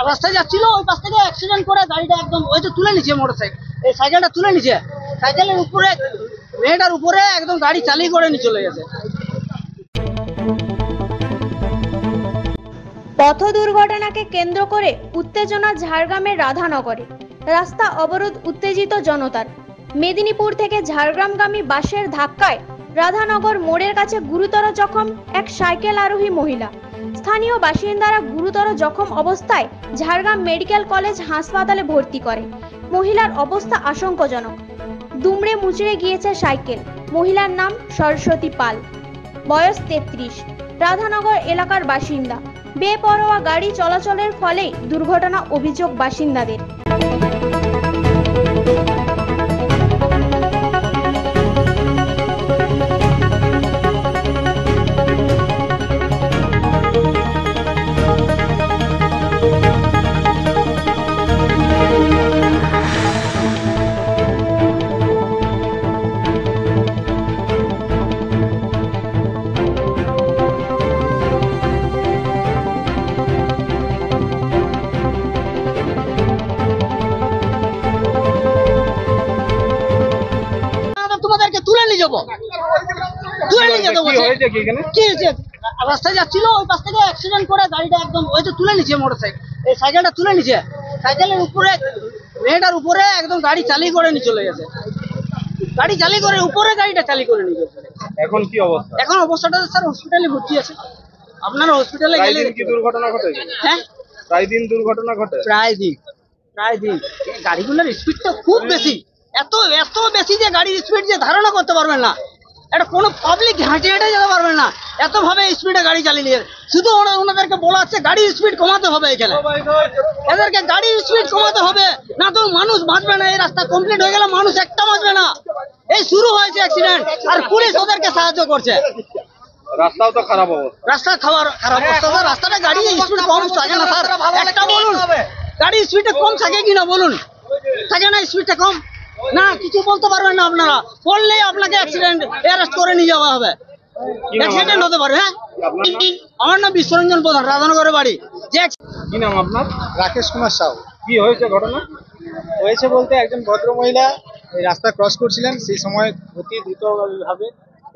রাস্তায় যাচ্ছিল, ওই পাশ থেকে অ্যাক্সিডেন্ট করে গাড়িটা একদম ওই তো তুলে নিচ্ছে, মোটরসাইকেল এই সাইকেলটা তুলে নিচ্ছে, সাইকেলের উপরে মেয়েটার উপরে একদম গাড়ি চালিয়ে করে নিয়ে চলে গেছে। পথ দুর্ঘটনাকে কেন্দ্র করে উত্তেজনা ঝাড়গ্রামের রাধানগরে। রাস্তা অবরোধ উত্তেজিত জনতার। মেদিনীপুর থেকে ঝাড়গ্রামগামী বাসের ধাক্কায় রাধানগর মোড়ের কাছে গুরুতর জখম এক সাইকেল আরোহী মহিলা। স্থানীয় বাসিন্দারা গুরুতর জখম অবস্থায় ঝাড়গ্রাম মেডিকেল কলেজ হাসপাতালে ভর্তি করে। মহিলার অবস্থা আশঙ্কাজনক। দুমড়ে মুচড়ে গিয়েছে সাইকেল। মহিলার নাম সরস্বতী পাল, বয়স 33, রাধানগর এলাকার বাসিন্দা। বেপরোয়া গাড়ি চলাচলের ফলেই দুর্ঘটনা, অভিযোগ বাসিন্দাদের। রাস্তায় যাচ্ছিল, ওই পাশ থেকে অ্যাক্সিডেন্ট করে গাড়িটা একদম ওই তো তুলে নিচ্ছে, মোটরসাইকেল এই সাইকেলটা তুলে নিচ্ছে, সাইকেলের উপরে মেয়েটার উপরে একদম গাড়ি চালিয়ে করে নিয়ে চলে গেছে। গাড়ি চালিয়ে করে উপরে গাড়িটা চালিয়ে করে নিয়ে গেছে। এখন কি অবস্থা? এখন অবস্থাটা স্যার হসপিটালে ভর্তি আছে। আপনারা হসপিটালে গেলে কি দুর্ঘটনা ঘটে? হ্যাঁ, প্রায় দিন দুর্ঘটনা ঘটে। প্রায় দিন গাড়িগুলোর স্পিড তো খুব বেশি, এত বেশি যে গাড়ির স্পিড যে ধারণা করতে পারবেন না। এটা কোনো পাবলিক হেঁটে যেতে পারবেন না, এত ভাবে স্পিডে গাড়ি চালিয়ে নিয়ে। শুধু ওনাদেরকে বলা হচ্ছে গাড়ির স্পিড কমাতে হবে, এখানে এদেরকে গাড়ির স্পিড কমাতে হবে, না তো মানুষ বাঁচবে না। এই রাস্তা কমপ্লিট হয়ে গেলে মানুষ একটা বাঁচবে না। এই শুরু হয়েছে অ্যাক্সিডেন্ট, আর পুলিশ ওদেরকে সাহায্য করছে। রাস্তাও তো খারাপ অবস্থা, রাস্তা খারাপ অবস্থা। রাস্তাটা গাড়ি স্পিড কম থাকে না স্যার, একটা বলুন গাড়ির স্পিডটা কম থাকে কিনা বলুন, থাকে না স্পিডটা কম? না, কিছু বলতে পারবেন না আপনারা, বললেই আপনাকে অ্যাক্সিডেন্ট অ্যারেস্ট করে নিয়ে যাওয়া হবে, অ্যাক্সিডেন্ট হতে পারে। হ্যাঁ, আমার নাম বিশ্বরঞ্জন প্রধান, রাধানগরের বাড়ি। কি নাম আপনার? রাকেশ কুমার সাউ। কি হয়েছে ঘটনা? হয়েছে বলতে একজন ভদ্র মহিলা এই রাস্তা ক্রস করছিলেন, সেই সময় অতি দ্রুতভাবে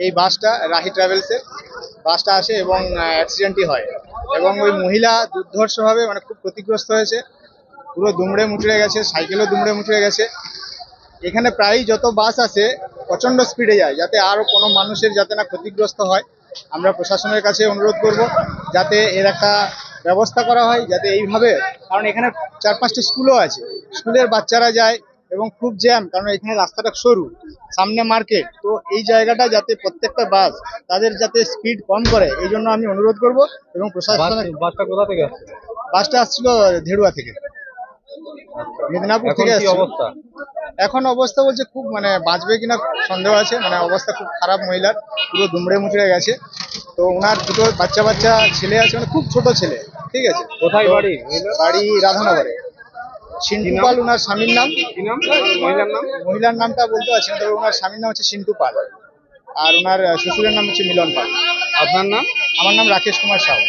এই বাসটা, রাহি ট্রাভেলসের বাসটা আসে এবং অ্যাক্সিডেন্টই হয়। এবং ওই মহিলা দুর্ধর্ষভাবে মানে খুব ক্ষতিগ্রস্ত হয়েছে, পুরো দুমড়ে মুচড়ে গেছে, সাইকেলও দুমড়ে মুচড়ে গেছে। এখানে প্রায়ই যত বাস আসে প্রচণ্ড স্পিডে যায়, যাতে আরও কোনো মানুষের যাতে না ক্ষতিগ্রস্ত হয়। আমরা প্রশাসনের কাছে অনুরোধ করব যাতে এর একটা ব্যবস্থা করা হয়, যাতে এইভাবে, কারণ এখানে 4-5টি স্কুলও আছে, স্কুলের বাচ্চারা যায় এবং খুব জ্যাম, কারণ এখানে রাস্তাটা সরু, সামনে মার্কেট। তো এই জায়গাটা যাতে প্রত্যেকটা বাস তাদের যাতে স্পিড কম করে, এই জন্য আমি অনুরোধ করব। এবং প্রশাসনের বাসটা কোথা থেকে আসছে? বাসটা আসছিল ধেড়ুয়া থেকে, মেদিনীপুর থেকে আসছে। অবস্থা এখন অবস্থা বলছে খুব মানে বাঁচবে কিনা সন্দেহ আছে, মানে অবস্থা খুব খারাপ, মহিলার পুরো দুমড়ে মুচড়ে গেছে। তো ওনার দুটো বাচ্চা ছেলে আছে, মানে খুব ছোট ছেলে, ঠিক আছে। কোথায় বাড়ি? বাড়ি রাধানগরে। সিন্টু পাল ওনার স্বামীর নাম। কি নাম মহিলার নাম? মহিলার নামটা বলতে পারছি না, তবে ওনার স্বামীর নাম হচ্ছে সিন্টু পাল, আর ওনার শ্বশুরের নাম হচ্ছে মিলন পাল। আপনার নাম? আমার নাম রাকেশ কুমার সাউ।